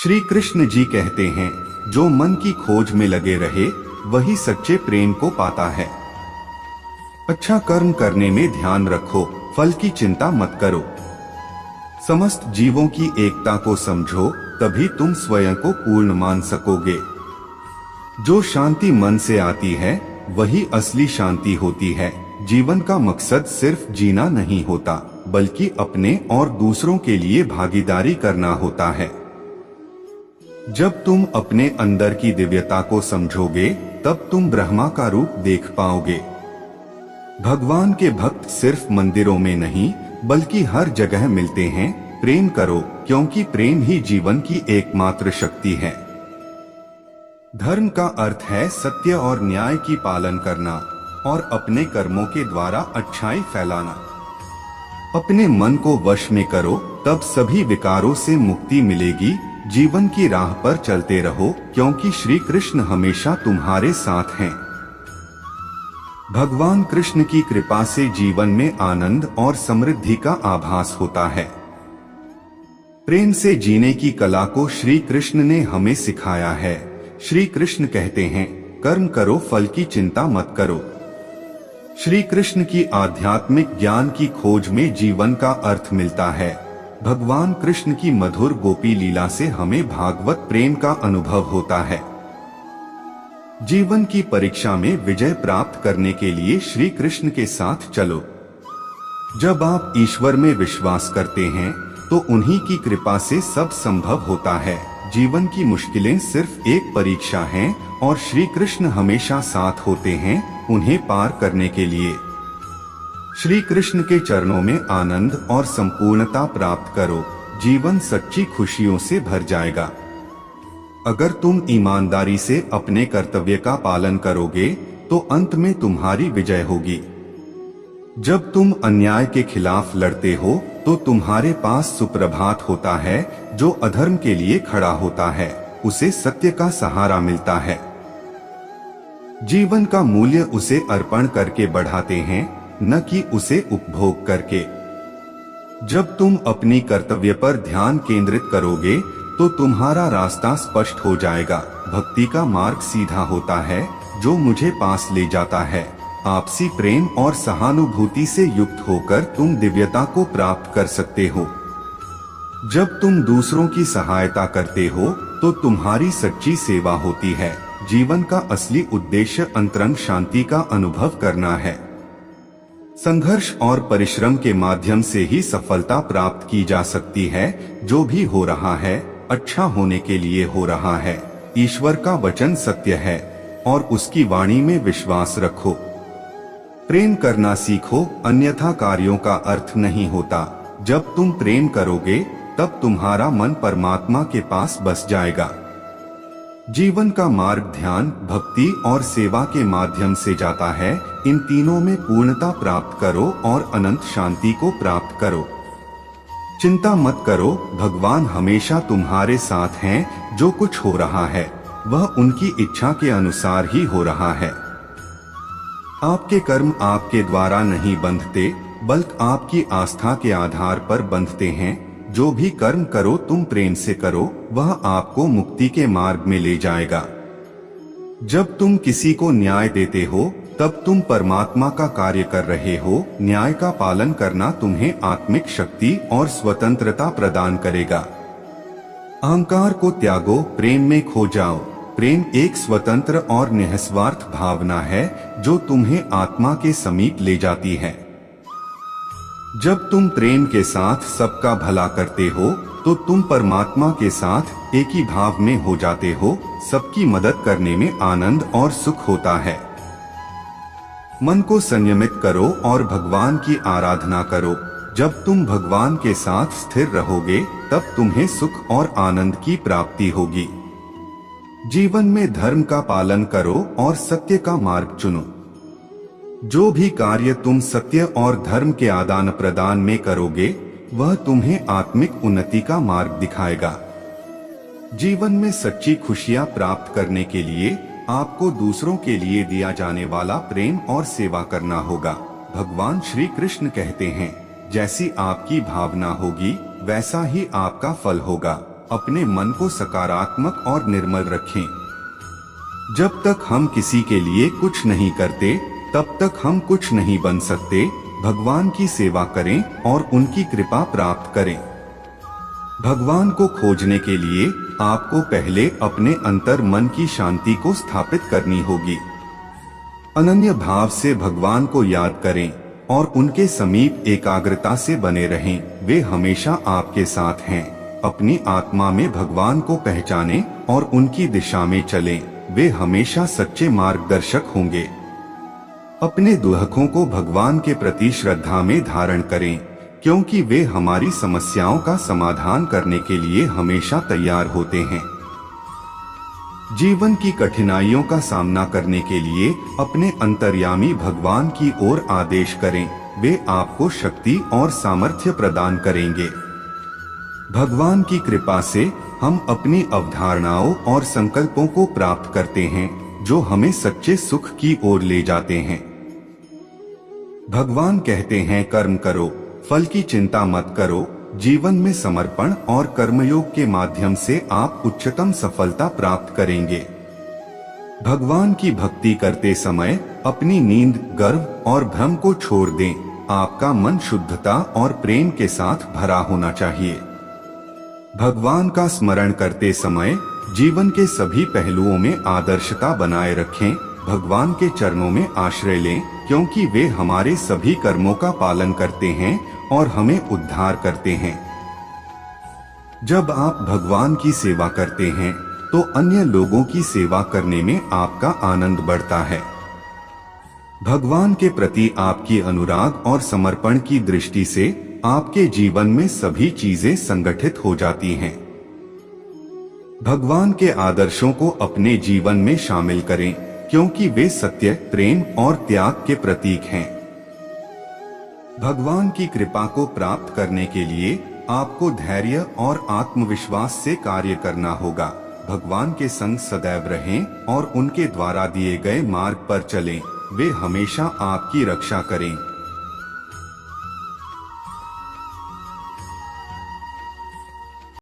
श्री कृष्ण जी कहते हैं, जो मन की खोज में लगे रहे वही सच्चे प्रेम को पाता है। अच्छा कर्म करने में ध्यान रखो, फल की चिंता मत करो। समस्त जीवों की एकता को समझो, तभी तुम स्वयं को पूर्ण मान सकोगे। जो शांति मन से आती है वही असली शांति होती है। जीवन का मकसद सिर्फ जीना नहीं होता, बल्कि अपने और दूसरों के लिए भागीदारी करना होता है। जब तुम अपने अंदर की दिव्यता को समझोगे, तब तुम ब्रह्मा का रूप देख पाओगे। भगवान के भक्त सिर्फ मंदिरों में नहीं, बल्कि हर जगह मिलते हैं। प्रेम करो, क्योंकि प्रेम ही जीवन की एकमात्र शक्ति है। धर्म का अर्थ है सत्य और न्याय की पालन करना और अपने कर्मों के द्वारा अच्छाई फैलाना। अपने मन को वश में करो, तब सभी विकारों से मुक्ति मिलेगी। जीवन की राह पर चलते रहो, क्योंकि श्री कृष्ण हमेशा तुम्हारे साथ हैं। भगवान कृष्ण की कृपा से जीवन में आनंद और समृद्धि का आभास होता है। प्रेम से जीने की कला को श्री कृष्ण ने हमें सिखाया है। श्री कृष्ण कहते हैं, कर्म करो, फल की चिंता मत करो। श्री कृष्ण की आध्यात्मिक ज्ञान की खोज में जीवन का अर्थ मिलता है। भगवान कृष्ण की मधुर गोपी लीला से हमें भागवत प्रेम का अनुभव होता है। जीवन की परीक्षा में विजय प्राप्त करने के लिए श्री कृष्ण के साथ चलो। जब आप ईश्वर में विश्वास करते हैं, तो उन्हीं की कृपा से सब संभव होता है। जीवन की मुश्किलें सिर्फ एक परीक्षा हैं, और श्री कृष्ण हमेशा साथ होते हैं उन्हें पार करने के लिए। श्री कृष्ण के चरणों में आनंद और संपूर्णता प्राप्त करो, जीवन सच्ची खुशियों से भर जाएगा। अगर तुम ईमानदारी से अपने कर्तव्य का पालन करोगे, तो अंत में तुम्हारी विजय होगी। जब तुम अन्याय के खिलाफ लड़ते हो, तो तुम्हारे पास सुप्रभात होता है। जो अधर्म के लिए खड़ा होता है, उसे सत्य का सहारा मिलता है। जीवन का मूल्य उसे अर्पण करके बढ़ाते हैं, न कि उसे उपभोग करके। जब तुम अपनी कर्तव्य पर ध्यान केंद्रित करोगे, तो तुम्हारा रास्ता स्पष्ट हो जाएगा। भक्ति का मार्ग सीधा होता है, जो मुझे पास ले जाता है। आपसी प्रेम और सहानुभूति से युक्त होकर तुम दिव्यता को प्राप्त कर सकते हो। जब तुम दूसरों की सहायता करते हो, तो तुम्हारी सच्ची सेवा होती है। जीवन का असली उद्देश्य अंतरंग शांति का अनुभव करना है। संघर्ष और परिश्रम के माध्यम से ही सफलता प्राप्त की जा सकती है। जो भी हो रहा है, अच्छा होने के लिए हो रहा है। ईश्वर का वचन सत्य है, और उसकी वाणी में विश्वास रखो। प्रेम करना सीखो, अन्यथा कार्यों का अर्थ नहीं होता। जब तुम प्रेम करोगे, तब तुम्हारा मन परमात्मा के पास बस जाएगा। जीवन का मार्ग ध्यान, भक्ति और सेवा के माध्यम से जाता है। इन तीनों में पूर्णता प्राप्त करो और अनंत शांति को प्राप्त करो। चिंता मत करो, भगवान हमेशा तुम्हारे साथ हैं। जो कुछ हो रहा है, वह उनकी इच्छा के अनुसार ही हो रहा है। आपके कर्म आपके द्वारा नहीं बंधते, बल्कि आपकी आस्था के आधार पर बंधते हैं। जो भी कर्म करो तुम प्रेम से करो, वह आपको मुक्ति के मार्ग में ले जाएगा। जब तुम किसी को न्याय देते हो, तब तुम परमात्मा का कार्य कर रहे हो। न्याय का पालन करना तुम्हें आत्मिक शक्ति और स्वतंत्रता प्रदान करेगा। अहंकार को त्यागो, प्रेम में खो जाओ। प्रेम एक स्वतंत्र और निस्वार्थ भावना है, जो तुम्हें आत्मा के समीप ले जाती है। जब तुम प्रेम के साथ सबका भला करते हो, तो तुम परमात्मा के साथ एक ही भाव में हो जाते हो। सबकी मदद करने में आनंद और सुख होता है। मन को संयमित करो और भगवान की आराधना करो। जब तुम भगवान के साथ स्थिर रहोगे, तब तुम्हें सुख और आनंद की प्राप्ति होगी। जीवन में धर्म का पालन करो और सत्य का मार्ग चुनो। जो भी कार्य तुम सत्य और धर्म के आदान प्रदान में करोगे, वह तुम्हें आत्मिक उन्नति का मार्ग दिखाएगा। जीवन में सच्ची खुशियां प्राप्त करने के लिए आपको दूसरों के लिए दिया जाने वाला प्रेम और सेवा करना होगा। भगवान श्री कृष्ण कहते हैं, जैसी आपकी भावना होगी, वैसा ही आपका फल होगा। अपने मन को सकारात्मक और निर्मल रखें। जब तक हम किसी के लिए कुछ नहीं करते, तब तक हम कुछ नहीं बन सकते। भगवान की सेवा करें और उनकी कृपा प्राप्त करें। भगवान को खोजने के लिए आपको पहले अपने अंतर मन की शांति को स्थापित करनी होगी। अनन्य भाव से भगवान को याद करें और उनके समीप एकाग्रता से बने रहें। वे हमेशा आपके साथ हैं। अपनी आत्मा में भगवान को पहचानें और उनकी दिशा में चलें। वे हमेशा सच्चे मार्गदर्शक होंगे। अपने दुखों को भगवान के प्रति श्रद्धा में धारण करें, क्योंकि वे हमारी समस्याओं का समाधान करने के लिए हमेशा तैयार होते हैं। जीवन की कठिनाइयों का सामना करने के लिए अपने अंतर्यामी भगवान की ओर आदेश करें। वे आपको शक्ति और सामर्थ्य प्रदान करेंगे। भगवान की कृपा से हम अपनी अवधारणाओं और संकल्पों को प्राप्त करते हैं, जो हमें सच्चे सुख की ओर ले जाते हैं। भगवान कहते हैं, कर्म करो, फल की चिंता मत करो। जीवन में समर्पण और कर्मयोग के माध्यम से आप उच्चतम सफलता प्राप्त करेंगे। भगवान की भक्ति करते समय अपनी नींद, गर्व और भ्रम को छोड़ दें। आपका मन शुद्धता और प्रेम के साथ भरा होना चाहिए। भगवान का स्मरण करते समय जीवन के सभी पहलुओं में आदर्शता बनाए रखें। भगवान के चरणों में आश्रय लें, क्योंकि वे हमारे सभी कर्मों का पालन करते हैं और हमें उद्धार करते हैं। जब आप भगवान की सेवा करते हैं, तो अन्य लोगों की सेवा करने में आपका आनंद बढ़ता है। भगवान के प्रति आपकी अनुराग और समर्पण की दृष्टि से आपके जीवन में सभी चीजें संगठित हो जाती हैं। भगवान के आदर्शों को अपने जीवन में शामिल करें, क्योंकि वे सत्य, प्रेम और त्याग के प्रतीक हैं। भगवान की कृपा को प्राप्त करने के लिए आपको धैर्य और आत्मविश्वास से कार्य करना होगा। भगवान के संग सदैव रहें और उनके द्वारा दिए गए मार्ग पर चलें। वे हमेशा आपकी रक्षा करें।